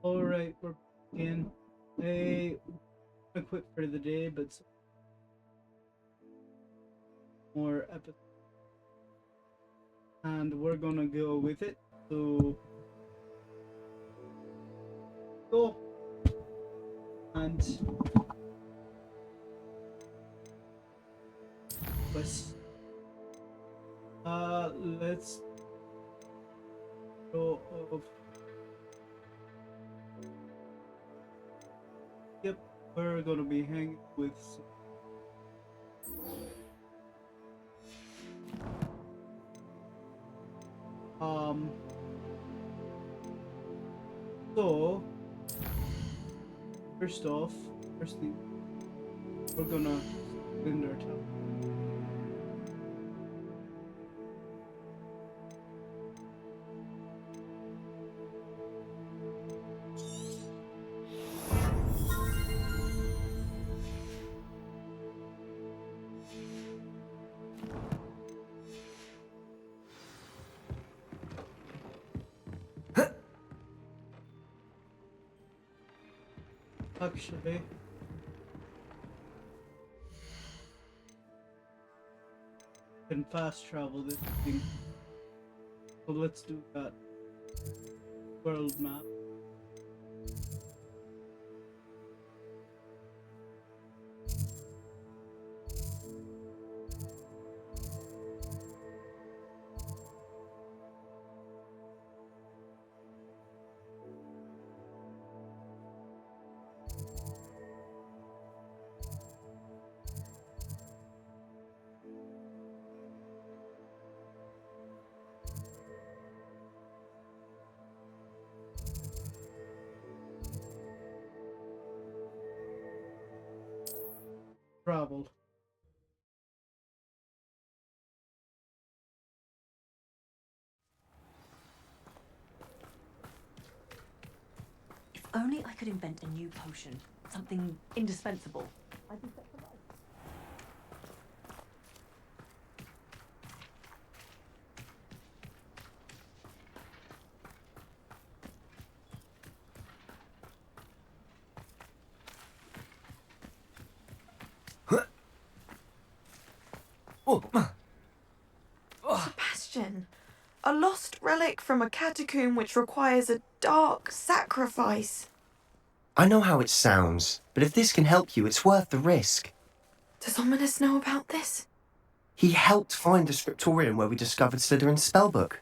Alright, we're back in. I quit for the day, but some more episodes. And we're gonna go with it. So, go. And let's let's go of yep, we're gonna be hanging with um so first off, first thing we're gonna spend our time. Actually, can fast travel this thing. So let's do that. World map. Travel. If only I could invent a new potion, something indispensable. I'd be set for life. Sebastian, a lost relic from a catacomb which requires a dark sacrifice. I know how it sounds, but if this can help you, it's worth the risk. Does Ominous know about this? He helped find the scriptorium where we discovered Slytherin's spellbook.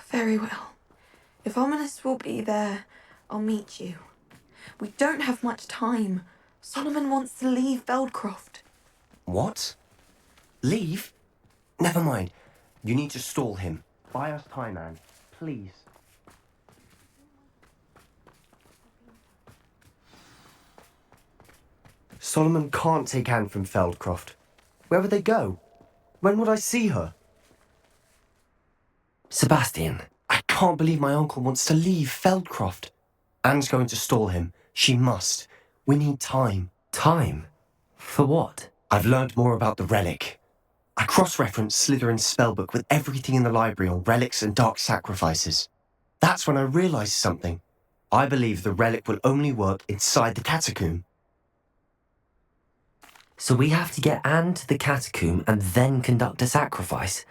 Very well. If Ominous will be there, I'll meet you. We don't have much time. Solomon wants to leave Feldcroft. What? Leave? Never mind. You need to stall him. Buy us time, Anne. Please. Solomon can't take Anne from Feldcroft. Where would they go? When would I see her? Sebastian, I can't believe my uncle wants to leave Feldcroft. Anne's going to stall him. She must. We need time. Time? For what? I've learned more about the relic. I cross-referenced Slytherin's spellbook with everything in the library on relics and dark sacrifices. That's when I realized something. I believe the relic will only work inside the catacomb. So we have to get Anne to the catacomb and then conduct a sacrifice?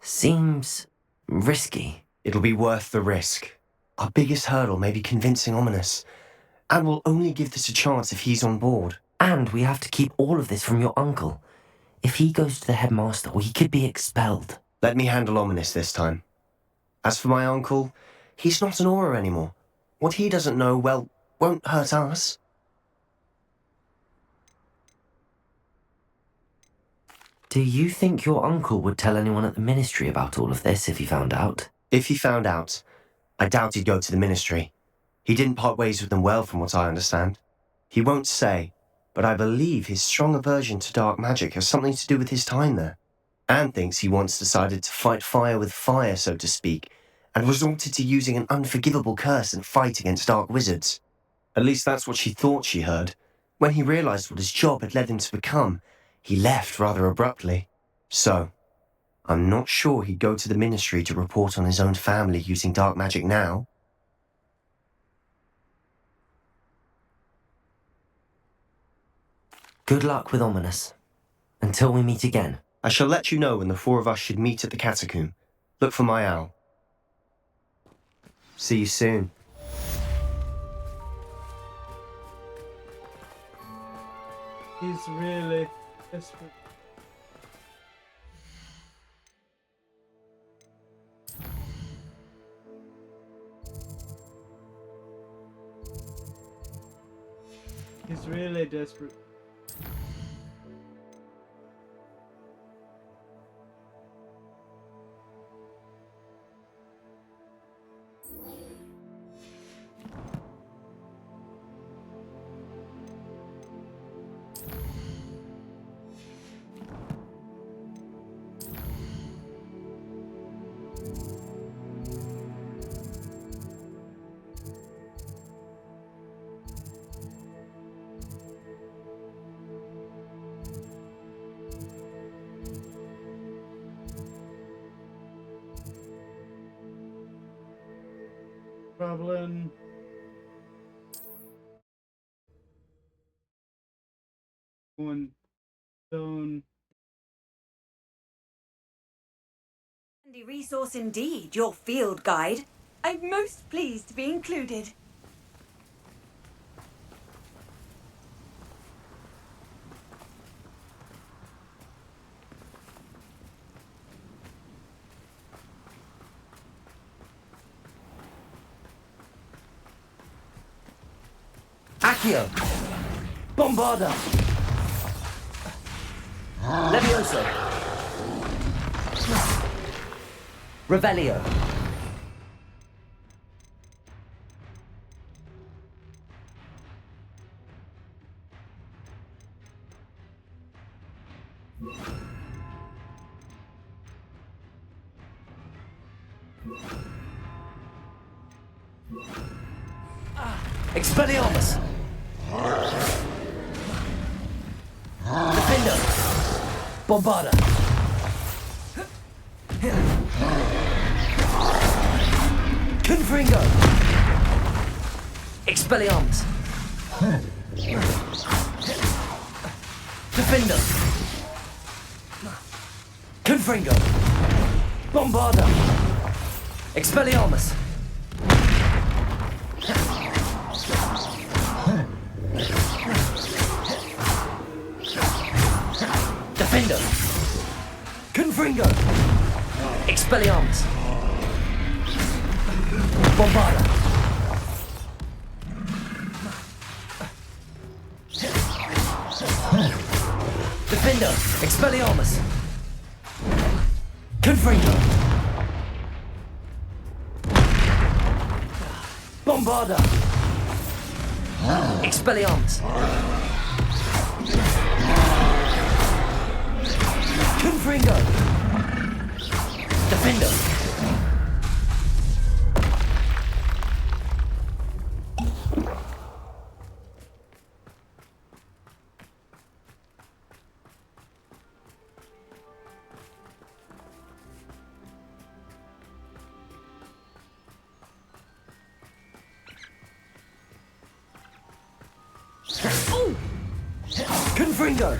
Seems risky. It'll be worth the risk. Our biggest hurdle may be convincing Ominous. And we'll only give this a chance if he's on board. And we have to keep all of this from your uncle. If he goes to the headmaster, he could be expelled. Let me handle Ominous this time. As for my uncle, he's not an Auror anymore. What he doesn't know, well, won't hurt us. Do you think your uncle would tell anyone at the ministry about all of this if he found out? If he found out, I doubt he'd go to the ministry. He didn't part ways with them well, from what I understand. He won't say, but I believe his strong aversion to dark magic has something to do with his time there. Anne thinks he once decided to fight fire with fire, so to speak, and resorted to using an unforgivable curse and fight against dark wizards. At least that's what she thought she heard. When he realized what his job had led him to become, he left rather abruptly. So, I'm not sure he'd go to the ministry to report on his own family using dark magic now. Good luck with Ominous. Until we meet again. I shall let you know when the four of us should meet at the catacomb. Look for my owl. See you soon. He's really desperate. He's really desperate. Problem. One zone. Handy resource indeed, your field guide. I'm most pleased to be included. Accio! Bombarda! Levioso! Revelio! Expelliarmus! Defender! Bombarda! Confringo! Expelliarmus! Defender! Confringo! Bombarda! Expelliarmus! Defender! Confringo! Expelliarmus! Bombarda! Defender! Expelliarmus! Confringo! Bombarda! Expelliarmus! Confringo! Defender! Confringo!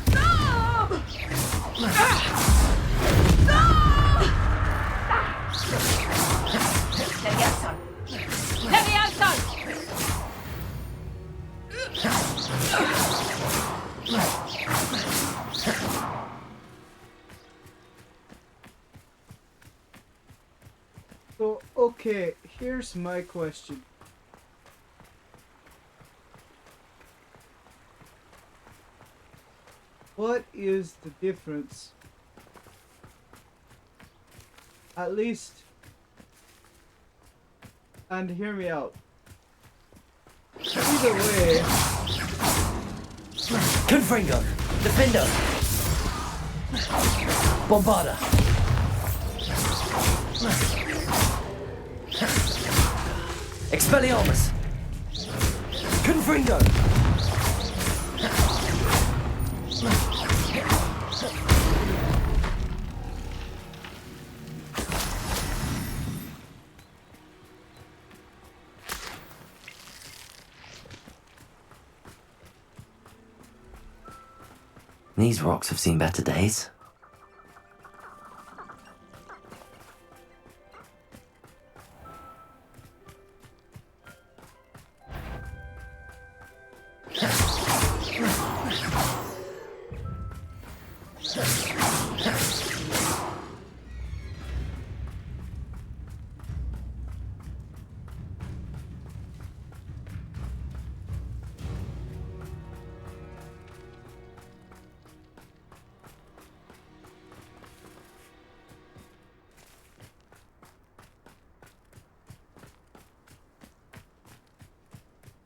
So, okay, here's my question. What is the difference? At least, and hear me out. Either way, Confringo! Defender! Bombarda! Expelliarmus! Confringo! These rocks have seen better days.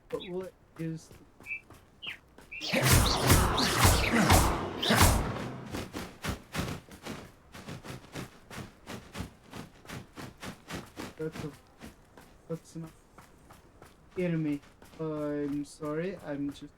But what is that's not enemy. I'm sorry, I'm just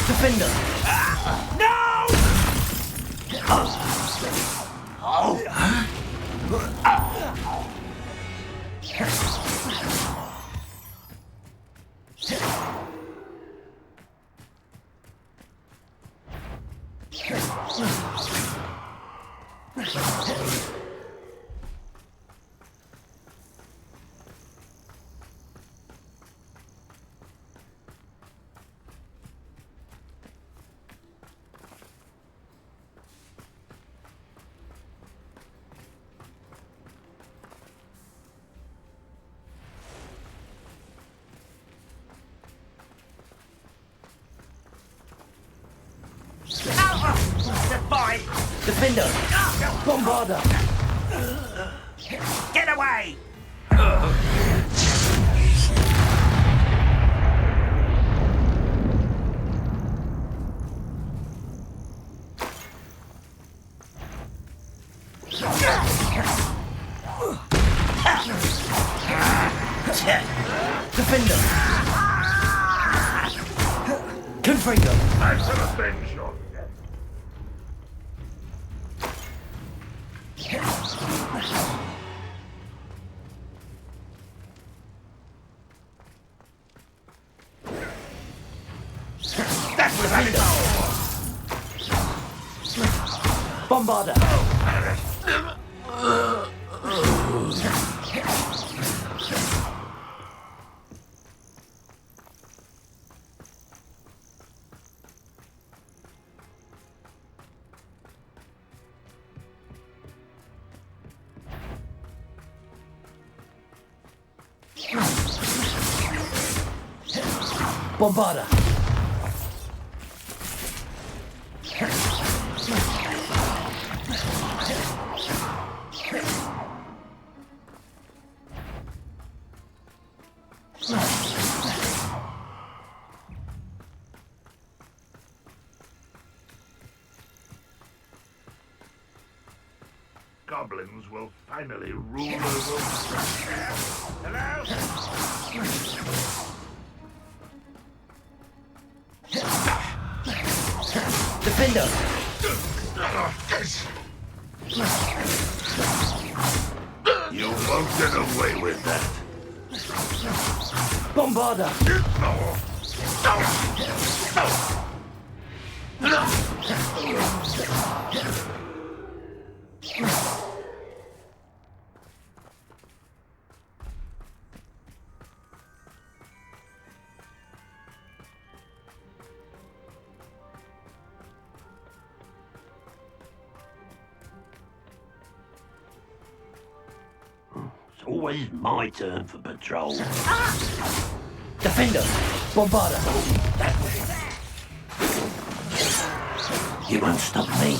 Defender! Defender! Bombarder! Get away! Defender! Confringo! I shall avenge your death. That was Bombarder! Bombarder! Goblins will finally rule the world. Hello? Defender! You won't get away with that. Bombarder! It's always my turn for patrol. Defender! Bombarder! You won't stop me.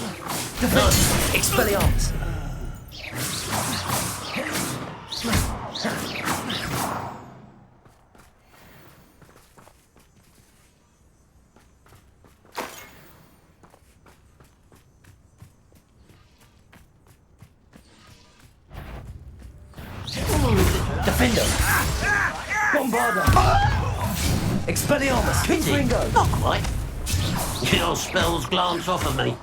Defender! Expelliarmus! Defender! Bombarder! Expelliarmus! Confringo! Not quite. Your spells glance off of me.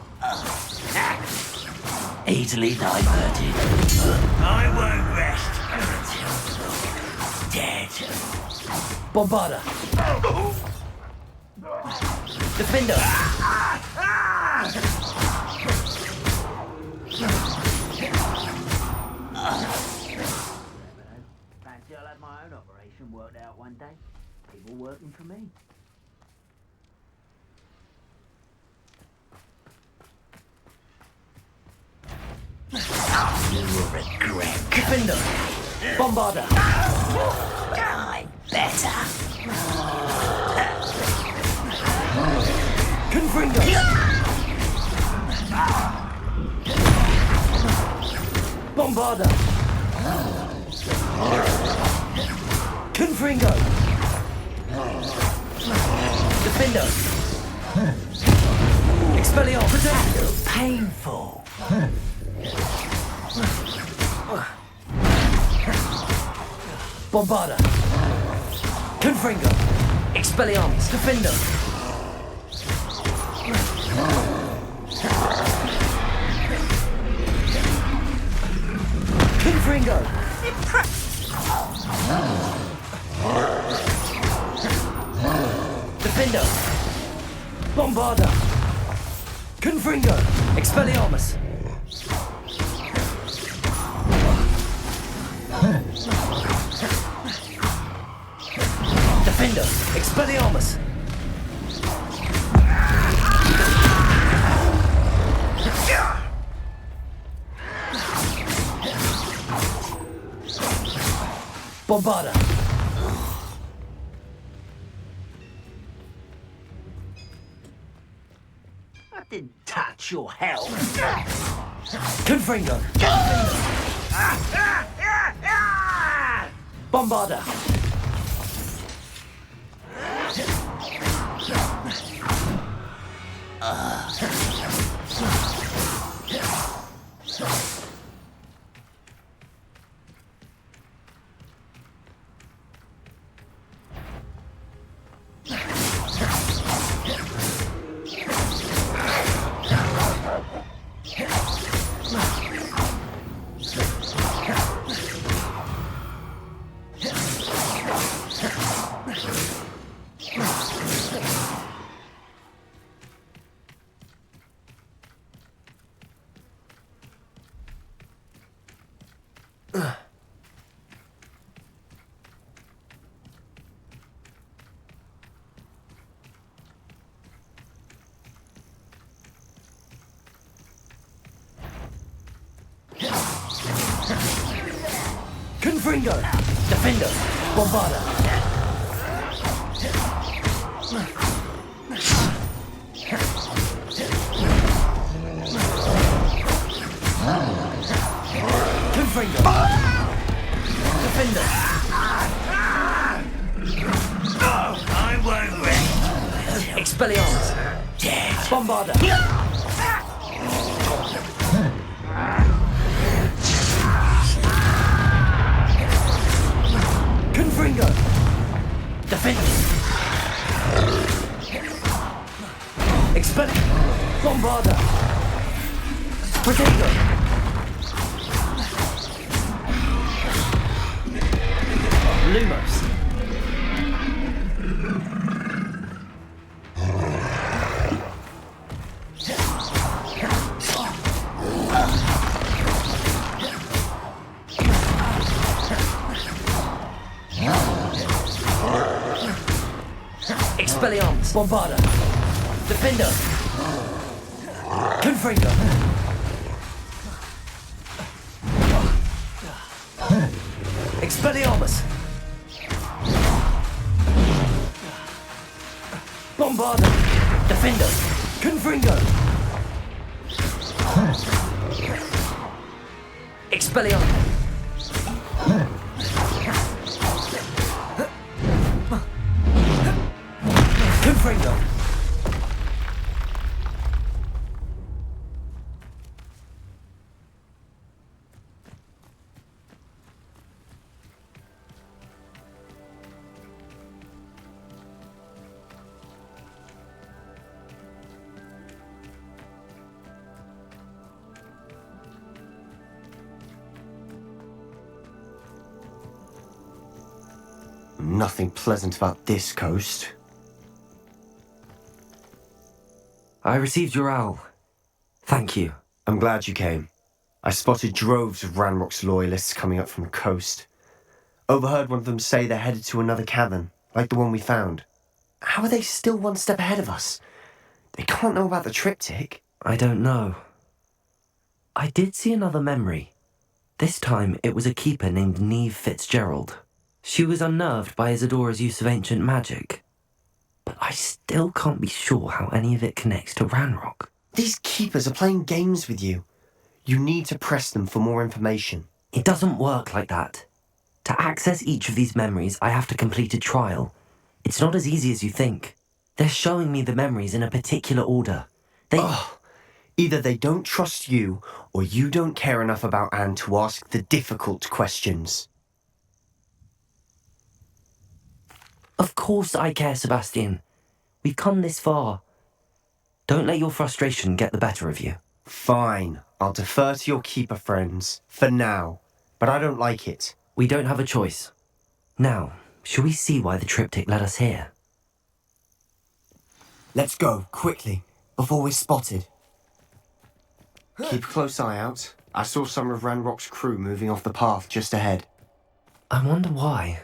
Easily diverted. I won't rest until dead. Bombarder! Defender! Fancy I'll have my own operation worked out one day. People working for me. You will regret. Defender! Bombarder! I'm better. Confringo! Bombarder! Confringo! Defender! Expelliarmus! Protect! Painful. Bombarder! Confringo! Expelliarmus! Defender! Confringo! Defender! Bombarder! Confringo! Expelliarmus! Defender! Expelliarmus! Bombarder! I didn't touch your health. Confringo! Bombarder! Confringo! Defender! Bombarder! Confringo! Defender! I won't rest. Expelliarmus! Dead. Bombarder! Confringo! Defender! Expel... Bombarder! Protego! Lumos! Expelliarmus! Bombarder! Defender! Confringo! Expelliarmus! Bombarder! Defender! Confringo! Expelliarmus! Nothing pleasant about this coast. I received your owl. Thank you. I'm glad you came. I spotted droves of Ranrock's loyalists coming up from the coast. Overheard one of them say they're headed to another cavern, like the one we found. How are they still one step ahead of us? They can't know about the triptych. I don't know. I did see another memory. This time it was a keeper named Neve Fitzgerald. She was unnerved by Isadora's use of ancient magic. But I still can't be sure how any of it connects to Ranrock. These keepers are playing games with you. You need to press them for more information. It doesn't work like that. To access each of these memories, I have to complete a trial. It's not as easy as you think. They're showing me the memories in a particular order. Either they don't trust you, or you don't care enough about Anne to ask the difficult questions. Of course I care, Sebastian. We've come this far. Don't let your frustration get the better of you. Fine, I'll defer to your keeper friends, for now. But I don't like it. We don't have a choice. Now, shall we see why the triptych led us here? Let's go, quickly, before we're spotted. Keep a close eye out. I saw some of Ranrock's crew moving off the path just ahead. I wonder why.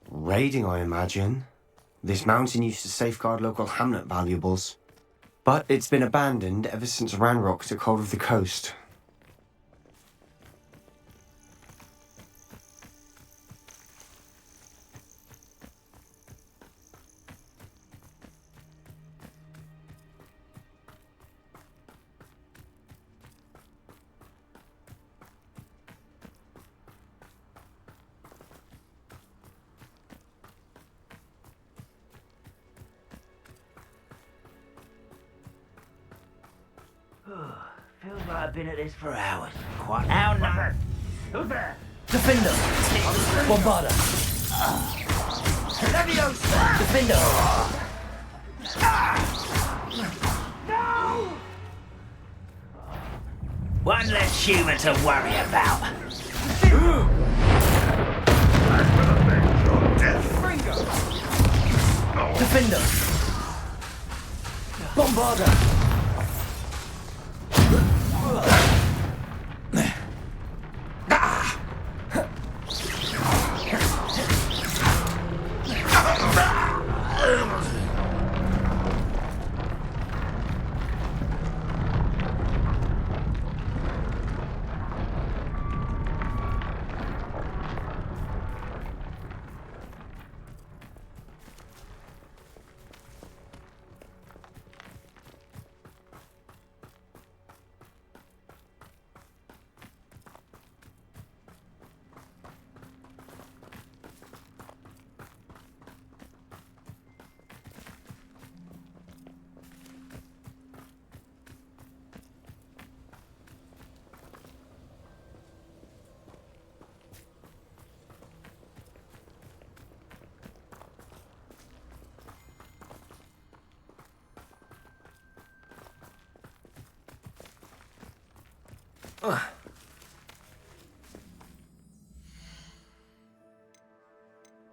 Raiding, I imagine. This mountain used to safeguard local hamlet valuables. But it's been abandoned ever since Ranrock took hold of the coast. Feels like I've been at this for hours. Quite now, now. Who's there? Defender! Bombarda! Leviosa! Defender! No! One less human to worry about. Defender! Bombarda!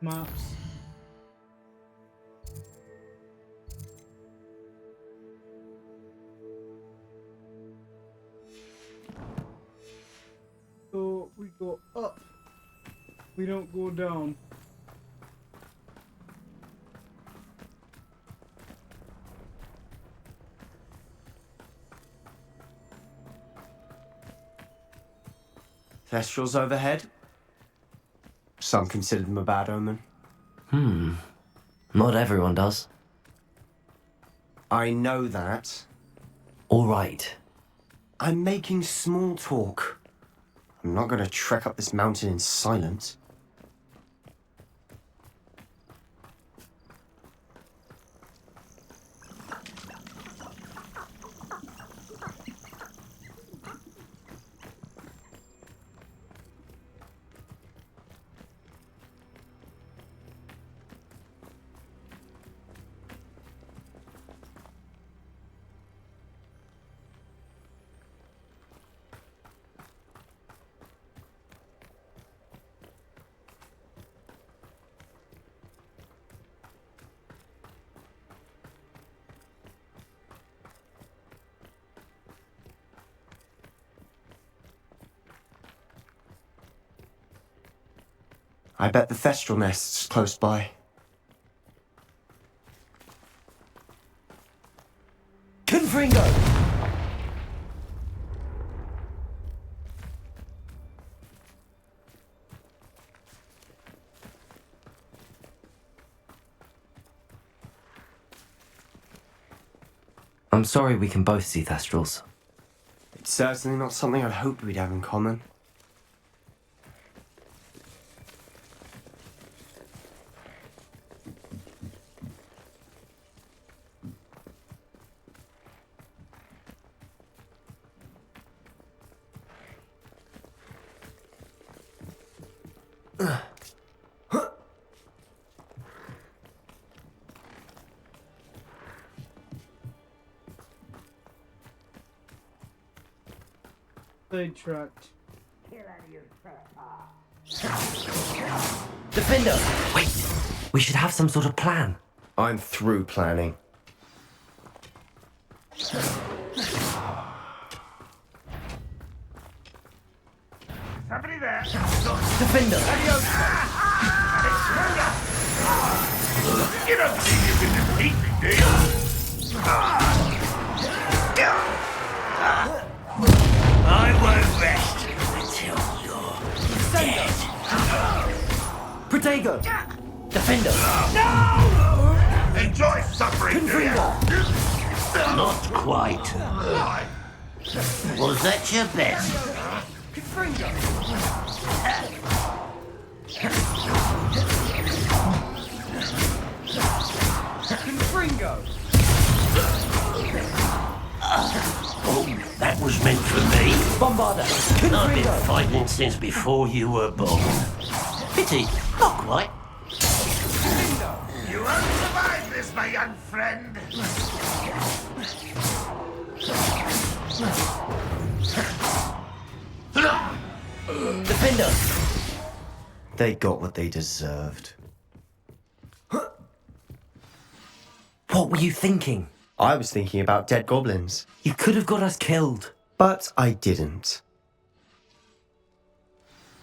Maps. So we go up. We don't go down. Thestrals overhead? Some consider them a bad omen. Not everyone does. I know that. All right. I'm making small talk. I'm not going to trek up this mountain in silence. I bet the Thestral nest's close by. Confringo! I'm sorry we can both see Thestrals. It's certainly not something I'd hoped we'd have in common. Sidetracked. Defender! Wait! We should have some sort of plan. I'm through planning. Somebody there. Defender! You don't think you can defeat me, do you? I won't rest until you're dead. Protego! Defender! Enjoy suffering, do you? Not quite. Was that your best? Oh, that was meant for me. Bombarder! I've been fighting since before you were born. Pity, not quite. You won't survive this, my young friend. Defender! They got what they deserved. What were you thinking? I was thinking about dead goblins, You could have got us killed. but I didn't.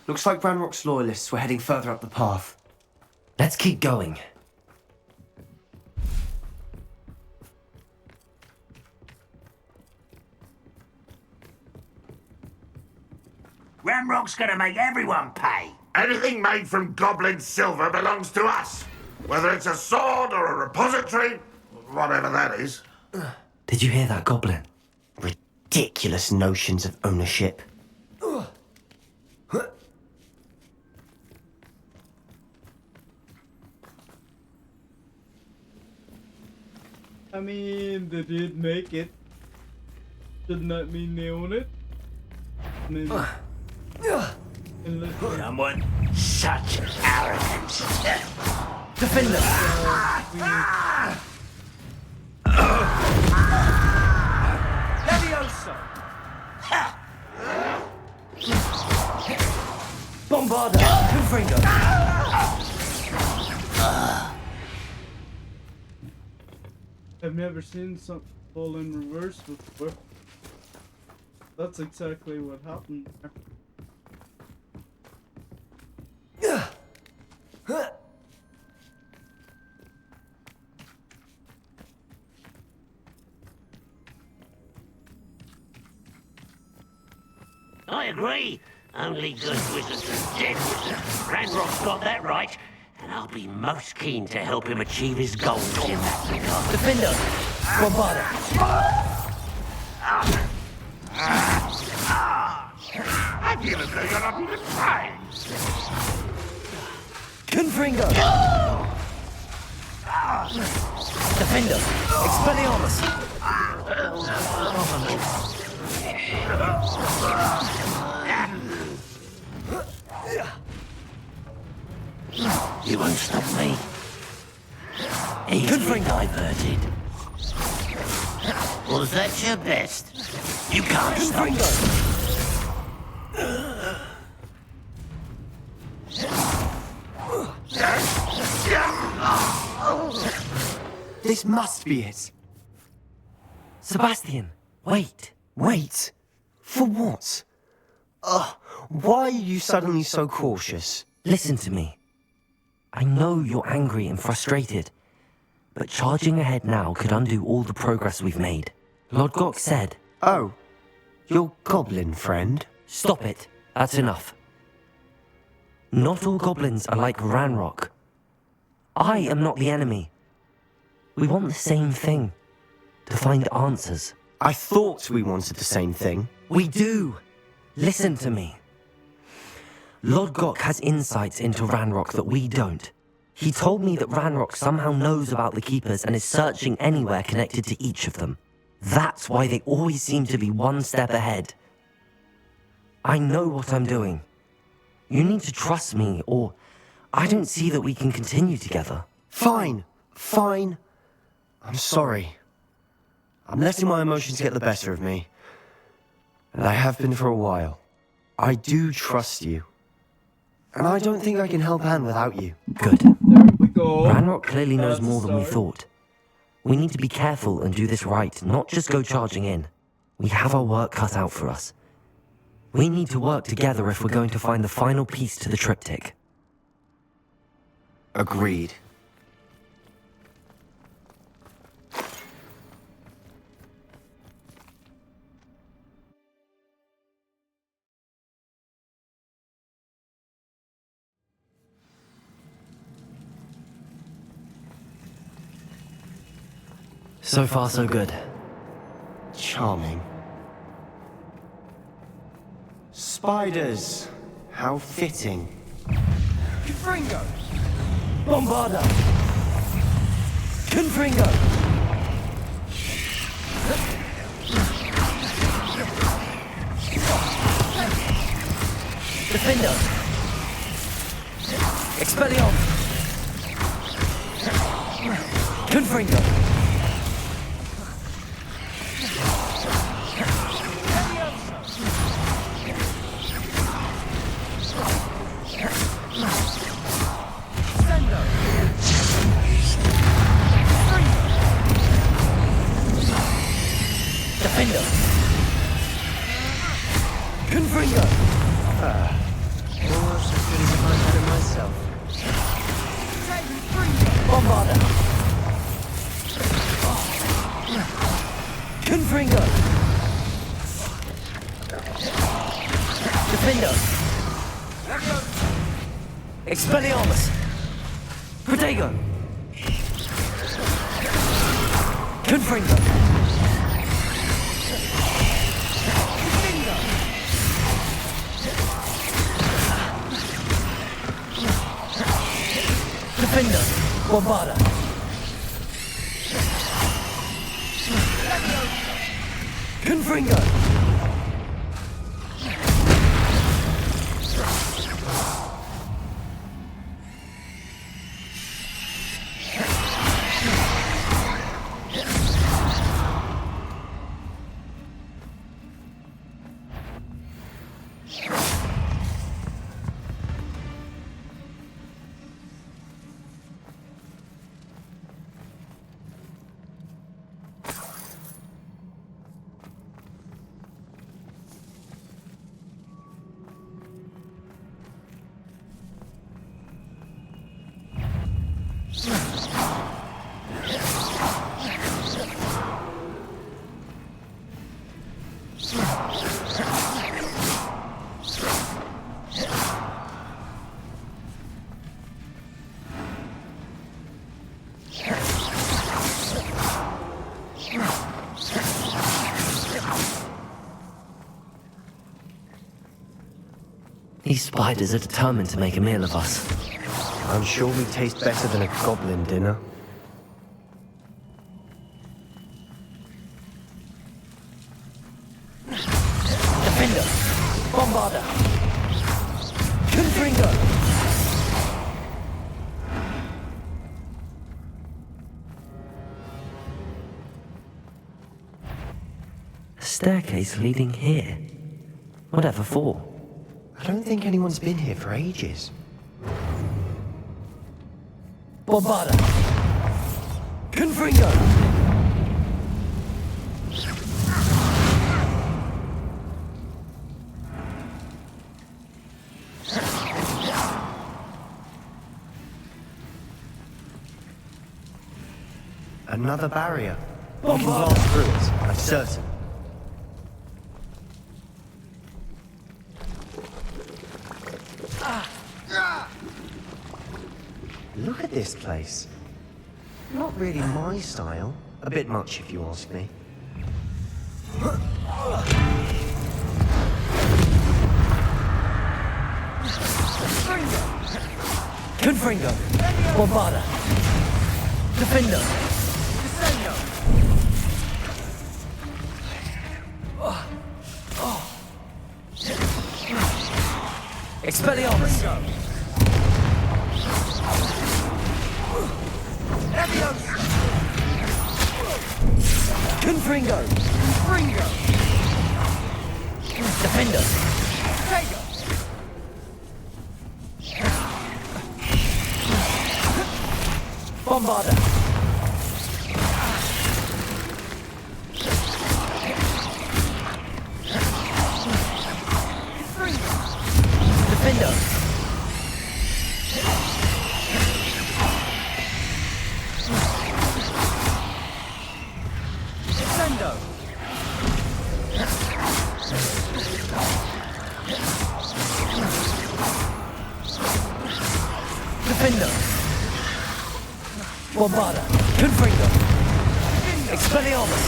Looks like Ranrock's loyalists were heading further up the path. Let's keep going. Ramrock's gonna make everyone pay. Anything made from goblin silver belongs to us. Whether it's a sword or a repository, whatever that is. Did you hear that, Goblin? Ridiculous notions of ownership. I mean, they did make it. Doesn't that mean they own it? I mean, unless they Someone such arrogance. Defender! Levioso! Bombarder! Confringo! I've never seen something fall in reverse before. That's exactly what happened there. I agree. Only good wizards are dead wizards. Ranrock's got that right. And I'll be most keen to help him achieve his goals in that regard. Defender! Bombarder! I feel as though you're not even trying. Confringo! Defender! Expelliarmus! You won't stop me. Easily diverted. Was that your best? You can't stop me. This must be it. Sebastian, wait. Wait. For what? Ugh, why are you suddenly so cautious? Listen to me. I know you're angry and frustrated, but charging ahead now could undo all the progress we've made. Lord Gok said, Oh, your goblin friend? "Stop it. That's enough. Not all goblins are like Ranrock. I am not the enemy. We want the same thing. To find answers. I thought we wanted the same thing. We do. Listen to me. Lord Gok has insights into Ranrock that we don't. He told me that Ranrock somehow knows about the Keepers and is searching anywhere connected to each of them. That's why they always seem to be one step ahead. I know what I'm doing. You need to trust me, or I don't see that we can continue together. Fine. I'm sorry. I'm letting my emotions get the better of me. And I have been for a while. I do trust you. And I don't think I can help Anne without you. Good. There we go. Ranrock clearly knows That's a more than we start. thought. We need to be careful and do this right, not just go charging in. We have our work cut out for us. We need to work together if we're going to find the final piece to the triptych. Agreed. So far, so good. Charming. Spiders. How fitting. Confringo! Bombarda! Confringo! Defender! Expelliarmus! Confringo! Defender! Confringo! Almost as good as if I had it myself. Bombarda! Confringo! Defender! Expelliarmus! Protego! Confringo! Defender! Bombarda! Confringo! These spiders are determined to make a meal of us. I'm sure we taste better than a goblin dinner. Defender! Bombarda! Confringo! A staircase leading here. Whatever for? I don't think anyone's been here for ages. Bombarda! Confringo! Another barrier. We can blast through it, I'm certain. Look at this place. Not really my style. A bit much if you ask me. Confringo. Bombarda. Defender. Expelliarmus. Confringo. Defender. Bombarda. Defender. Sendo. Defender. Bombarda. Confringo. Expelliarmus.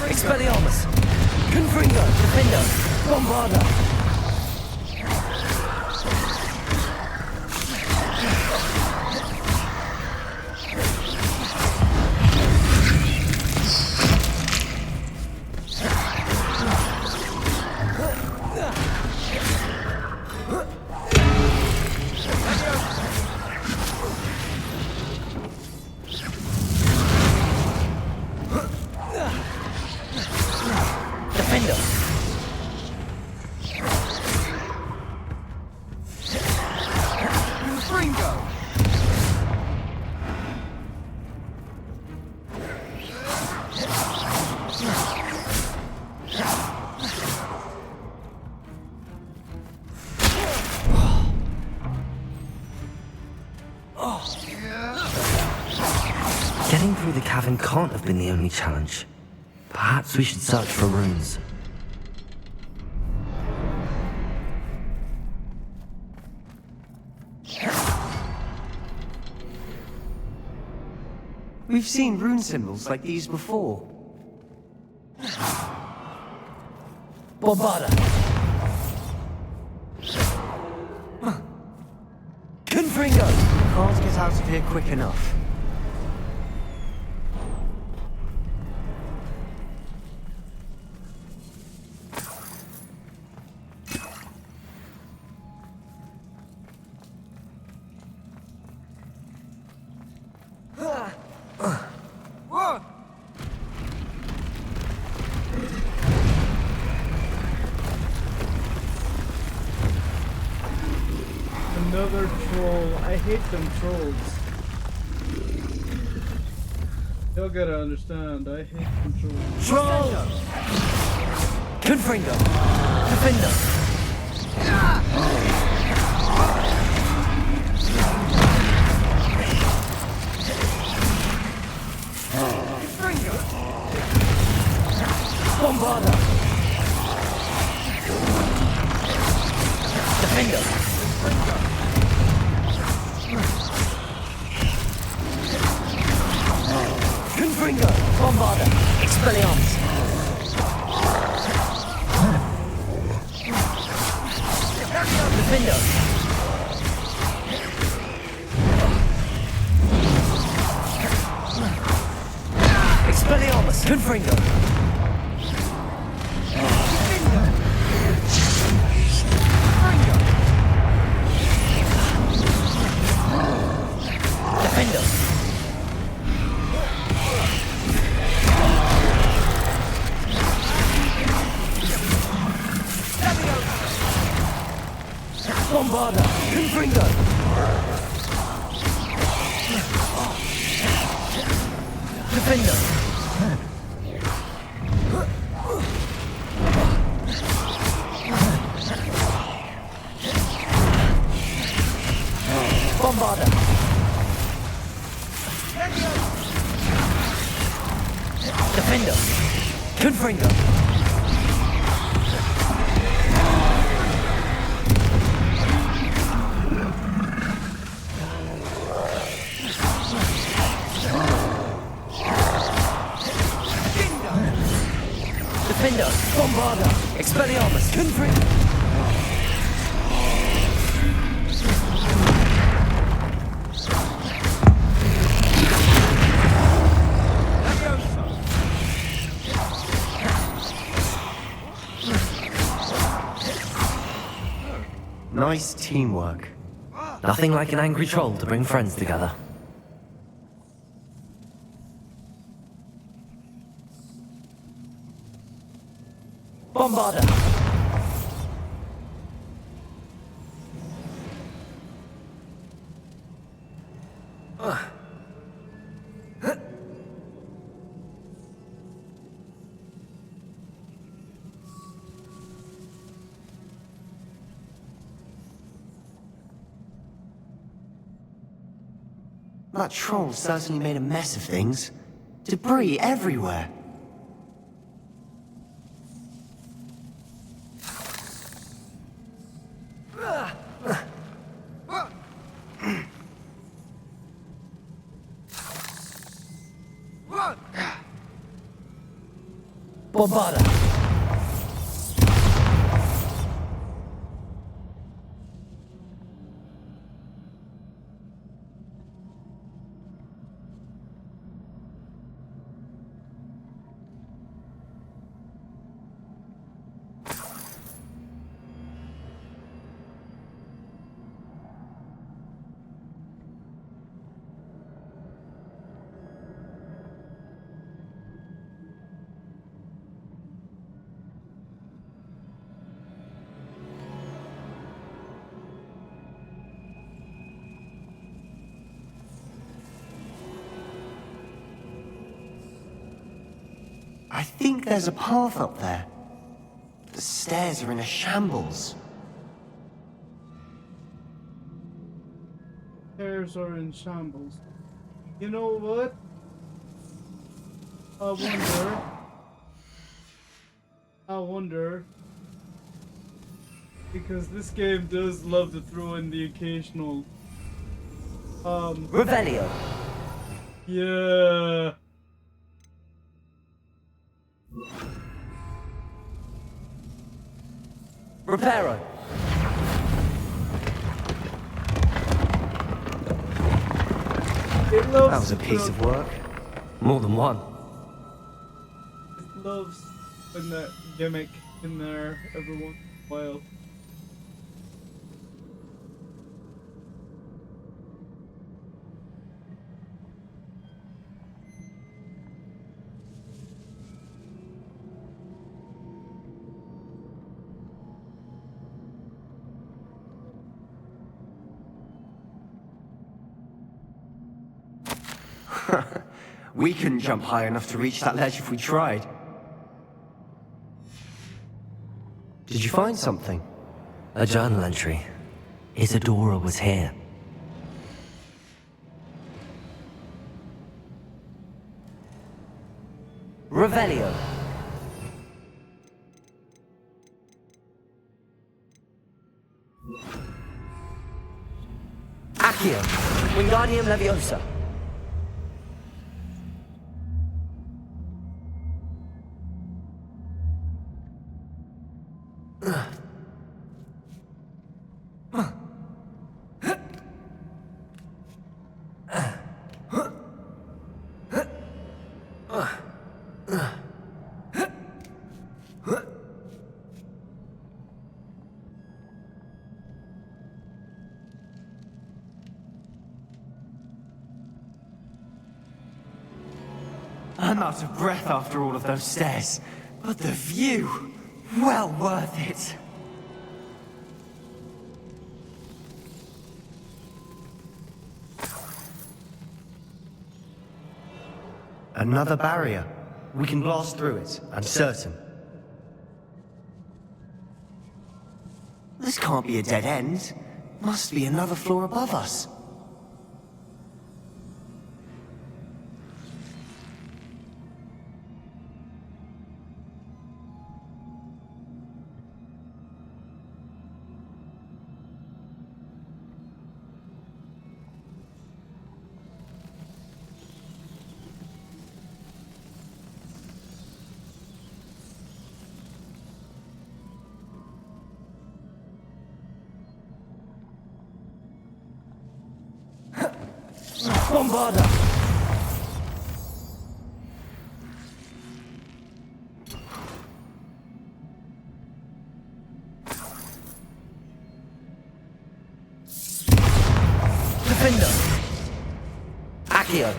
Expelliarmus. Confringo. Defender. Bombarda. Defender. Getting through the cavern can't have been the only challenge. Perhaps we should search for runes. We've seen rune symbols like these before. Bombarda. Confringo. Can't get out of here quick enough. Another troll. I hate them trolls. Y'all gotta understand, I hate them trolls. Troll! Confringo. Defender. Bombarda. Defender. Confringo. Bombarda. Expelliarmus. Defender. Expelliarmus. Confringo. Defender. Bombarda. Confringo. Defender. Defender! Confringo! Defender! Bombarda! Expelliarmus! Confringo! Nice teamwork. Nothing like an angry troll to bring friends together. Bombarda! That troll certainly made a mess of things. Debris everywhere. Bombarda! I think there's a path up there. The stairs are in a shambles. Stairs are in shambles. You know what? I wonder. Because this game does love to throw in the occasional. Revelio! Yeah. Reparo! It loves That was a piece of work. More than one. It loves putting that gimmick in there every once in a while. We couldn't jump high enough to reach that ledge if we tried. Did you find something? A journal entry. Isadora was here. Revelio! Accio! Wingardium Leviosa! I'm out of breath after all of those stairs, but the view, well worth it. Another barrier. We can blast through it, I'm certain. This can't be a dead end. Must be another floor above us. Bombarda! Defender! Accio!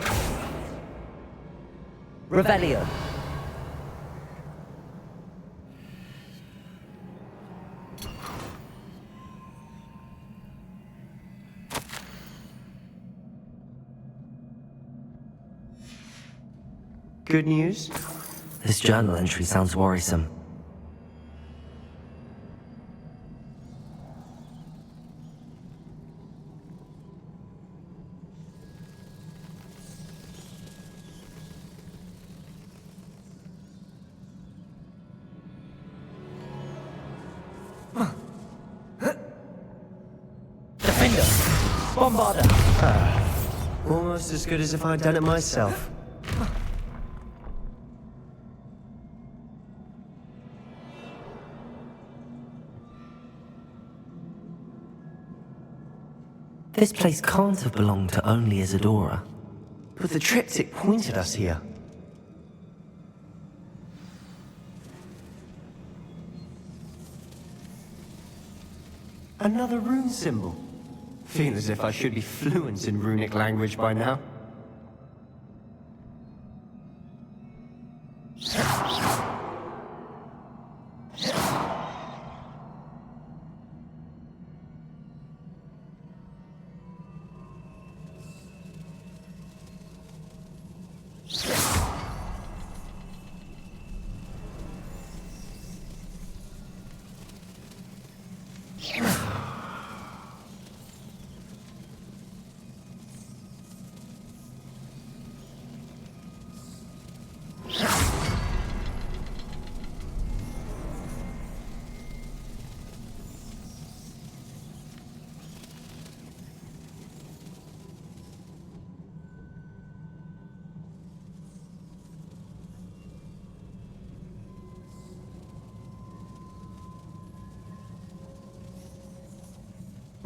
Revelio! Good news? This journal entry sounds worrisome. Defender! Bombarda! Almost as good as if I'd done it myself. This place can't have belonged to only Isadora. But the triptych pointed us here. Another rune symbol. Feel as if I should be fluent in runic language by now.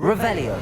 Revelio!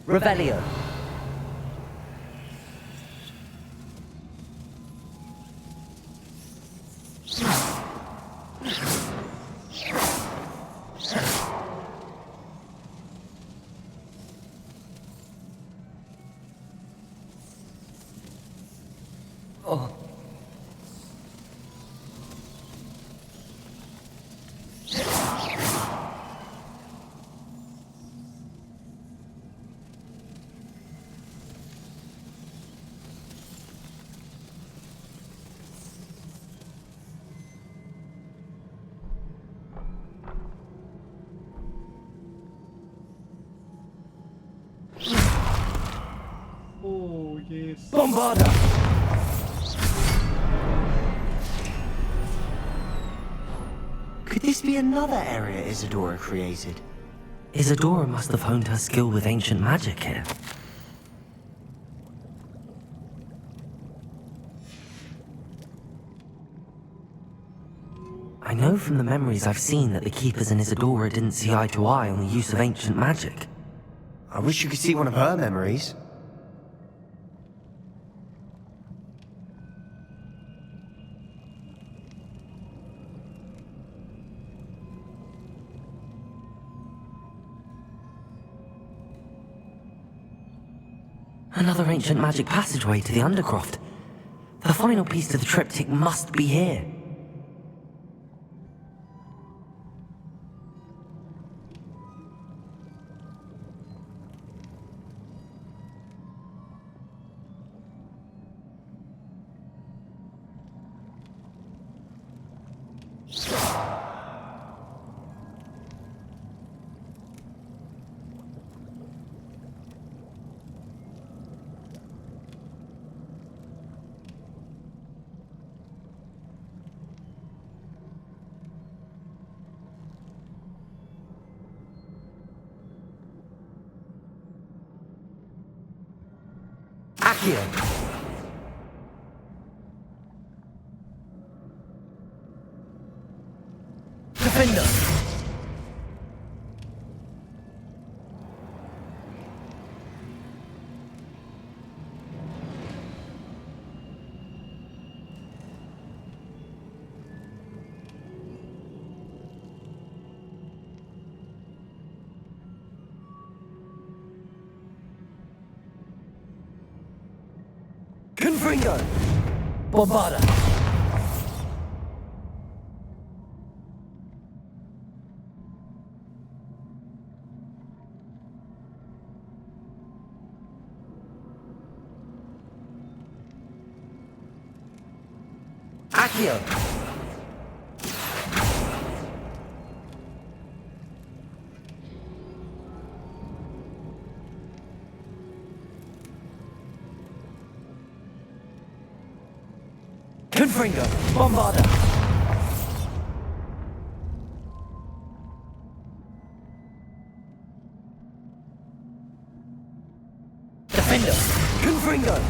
Revelio! Oh, yes. Bombarda! Could this be another area Isadora created? Isadora must have honed her skill with ancient magic here. I know from the memories I've seen that the Keepers and Isadora didn't see eye to eye on the use of ancient magic. I wish you could see one of her memories. Another ancient magic passageway to the Undercroft. The final piece to the triptych must be here. Accio! Defender! Confringo! Bombarda! Accio! Confringo! Bombarda! Defender! Confringo!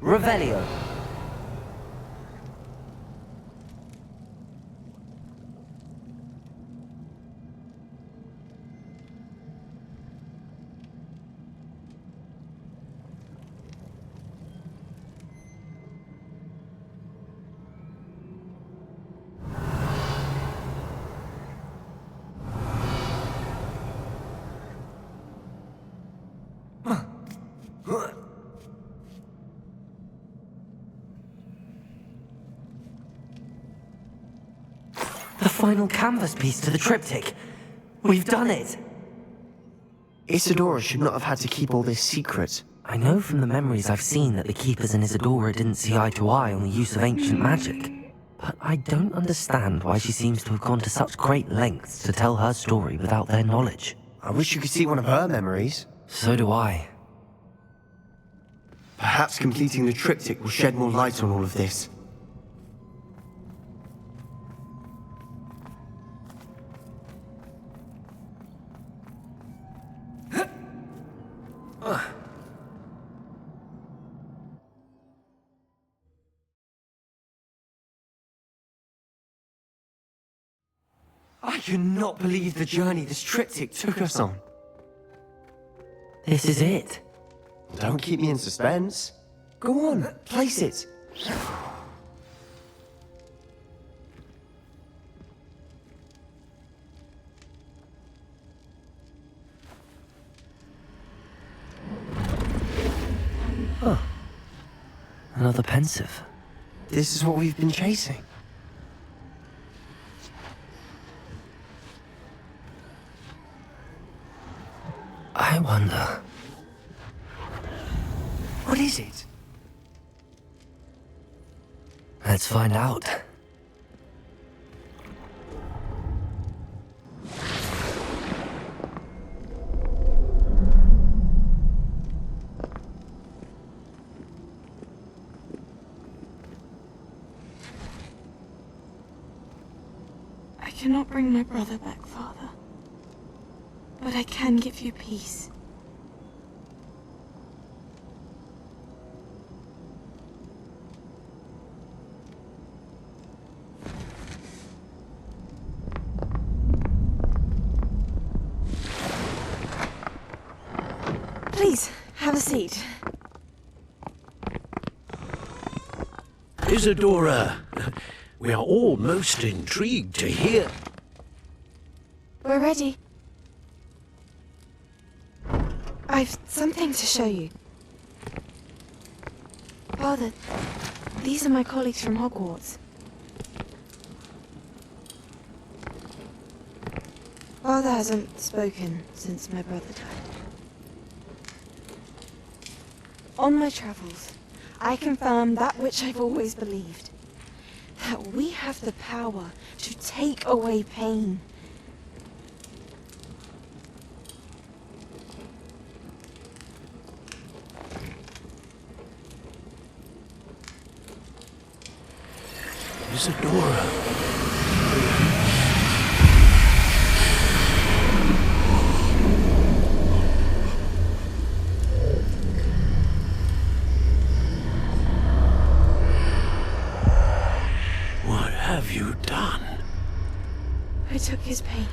Revelio! The final canvas piece to the triptych. We've done it! Isadora should not have had to keep all this secret. I know from the memories I've seen that the Keepers and Isadora didn't see eye to eye on the use of ancient magic. But I don't understand why she seems to have gone to such great lengths to tell her story without their knowledge. I wish you could see one of her memories. So do I. Perhaps completing the triptych will shed more light on all of this. I cannot believe the journey this triptych took us on. This is it. Don't keep me in suspense. Go on, place it. Another pensive. This is what we've been chasing. I wonder. What is it? Let's find out. I cannot bring my brother back, Father. But I can give you peace. Please, have a seat. Isadora, we are all most intrigued to hear. We're ready. I've something to show you. Father, these are my colleagues from Hogwarts. Father hasn't spoken since my brother died. On my travels, I confirm that which I've always believed. That we have the power to take away pain. Isadora. What have you done? I took his pain.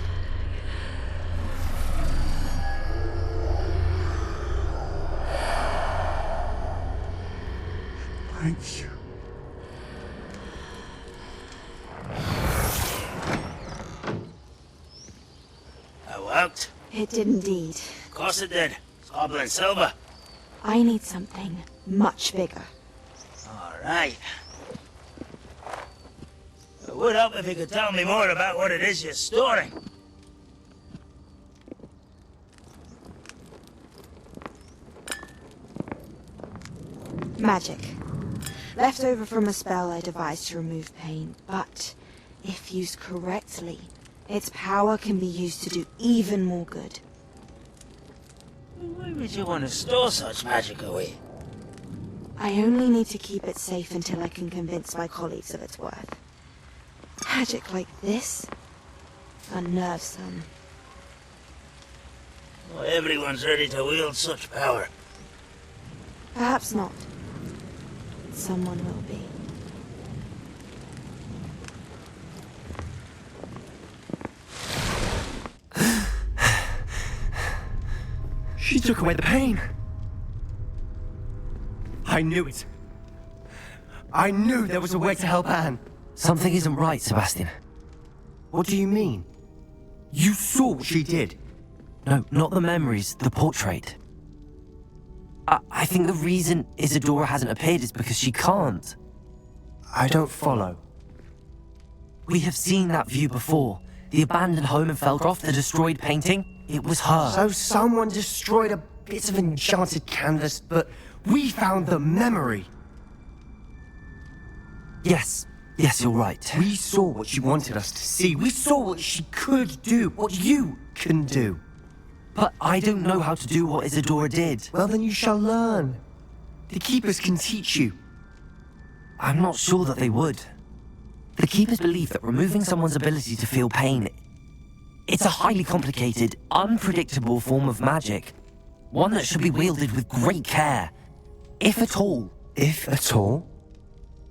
Thank you. That worked? It did indeed. Of course it did. It's goblin silver. I need something much bigger. All right. It would help if you could tell me more about what it is you're storing. Magic. Left over from a spell I devised to remove pain, but if used correctly, its power can be used to do even more good. Why would you want to store such magic away? I only need to keep it safe until I can convince my colleagues of its worth. Magic like this unnerves some. Well, everyone's ready to wield such power. Perhaps not. Someone will be. She took away the pain. I knew it. I knew there was a way to help Anne. Something isn't right, Sebastian. What do you mean? You saw what she did. No, not the memories, the portrait. I think the reason Isadora hasn't appeared is because she can't. I don't follow. We have seen that view before. The abandoned home in Feldcroft, the destroyed painting. It was her. So someone destroyed a bit of enchanted canvas, but we found the memory. Yes, you're right. We saw what she wanted us to see. We saw what she could do, what you can do. But I don't know how to do what Isadora did. Well, then you shall learn. The Keepers can teach you. I'm not sure that they would. The Keepers believe that removing someone's ability to feel pain, it's a highly complicated, unpredictable form of magic. One that should be wielded with great care, if at all. If at all?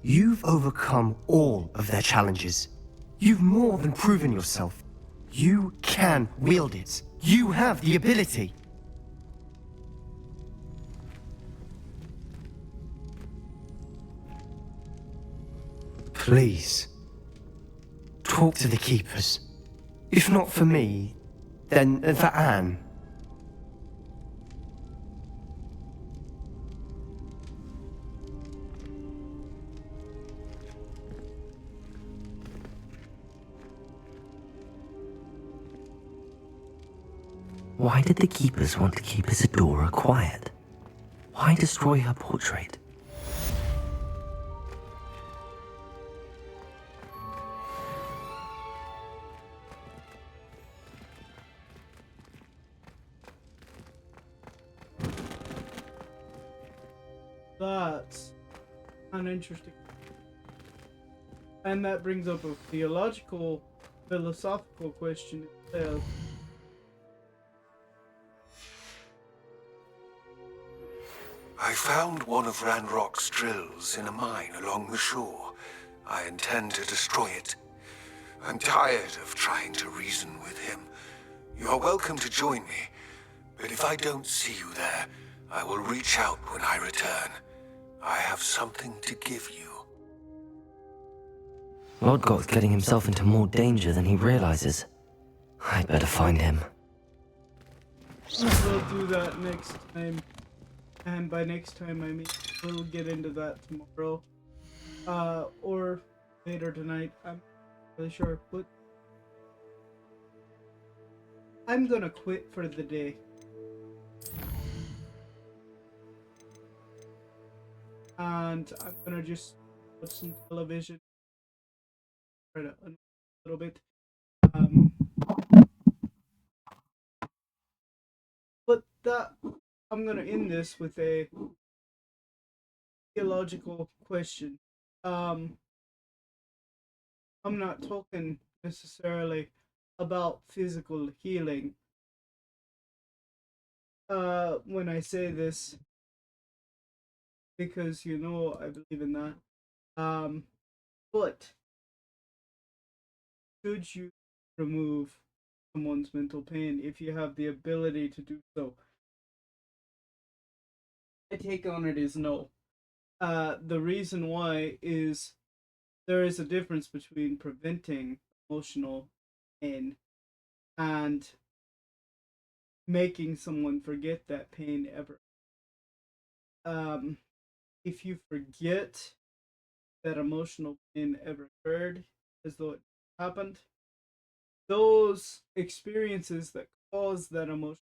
You've overcome all of their challenges. You've more than proven yourself. You can wield it. You have the ability. Please, talk to the Keepers. If not for me, then for Anne. Why did the Keepers want to keep Isadora quiet? Why destroy her portrait? That's an interesting. And that brings up a theological, philosophical question itself. I found one of Ranrock's drills in a mine along the shore. I intend to destroy it. I'm tired of trying to reason with him. You are welcome to join me, but if I don't see you there, I will reach out when I return. I have something to give you. Lodgoth's getting himself into more danger than he realizes. I better find him. We'll do that next time. And by next time, I mean we'll get into that tomorrow. Or later tonight. I'm not really sure. But I'm gonna quit for the day. And I'm gonna just watch some television. Try to a little bit. But that I'm gonna end this with a theological question. I'm not talking necessarily about physical healing. When I say this, because you know I believe in that. But should you remove someone's mental pain if you have the ability to do so? My take on it is no. The reason why is there is a difference between preventing emotional pain and making someone forget that pain ever. If you forget that emotional pain ever occurred, as though it happened, those experiences that cause that emotion.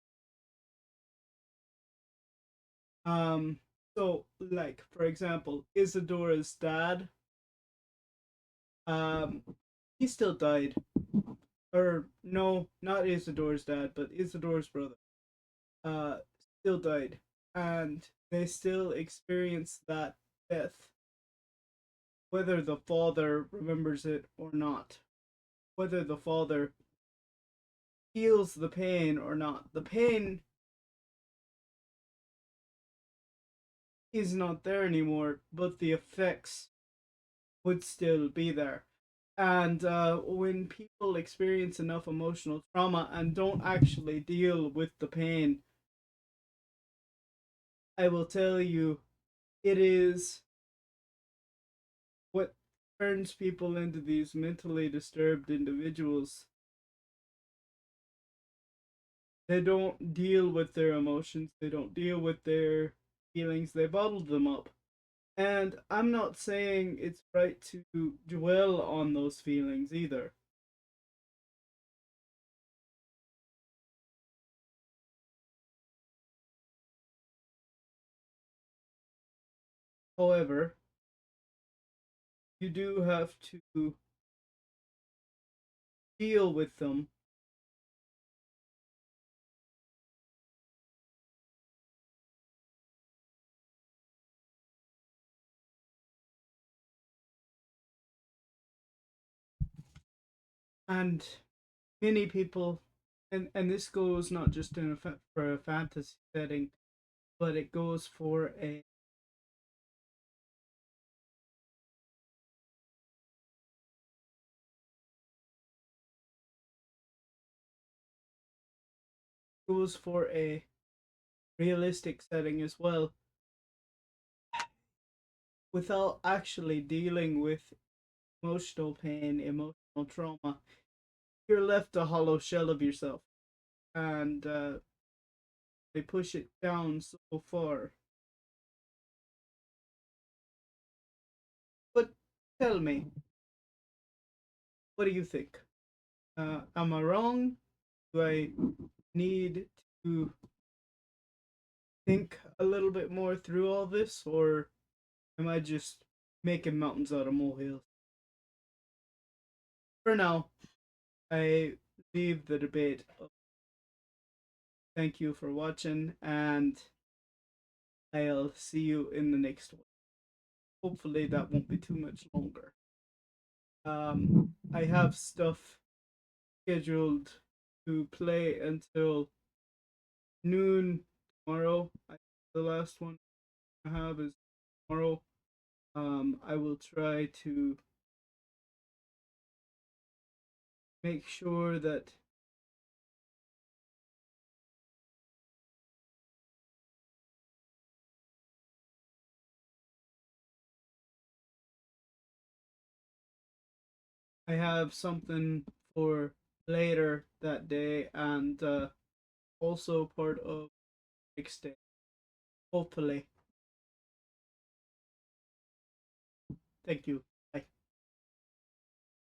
So like for example, Isadora's dad, he still died. Or no, not Isadora's dad, but Isadora's brother. Still died. And they still experience that death. Whether the father remembers it or not. Whether the father feels the pain or not. The pain is not there anymore, but the effects would still be there. And when people experience enough emotional trauma and don't actually deal with the pain, I will tell you, it is what turns people into these mentally disturbed individuals. They don't deal with their emotions, they don't deal with their feelings, they bottle them up. And I'm not saying it's right to dwell on those feelings either. However, you do have to deal with them and many people, and this goes not just in for a fantasy setting, but it goes for a realistic setting as well, without actually dealing with emotional pain, emotional trauma. You're left a hollow shell of yourself, and they push it down so far. But tell me, what do you think? Am I wrong? Do I need to think a little bit more through all this, or am I just making mountains out of molehills? For now, I leave the debate. Thank you for watching, and I'll see you in the next one. Hopefully, that won't be too much longer. I have stuff scheduled to play until noon tomorrow. The last one I have is tomorrow. I will try to make sure that I have something for later that day, and also part of next day. Hopefully. Thank you.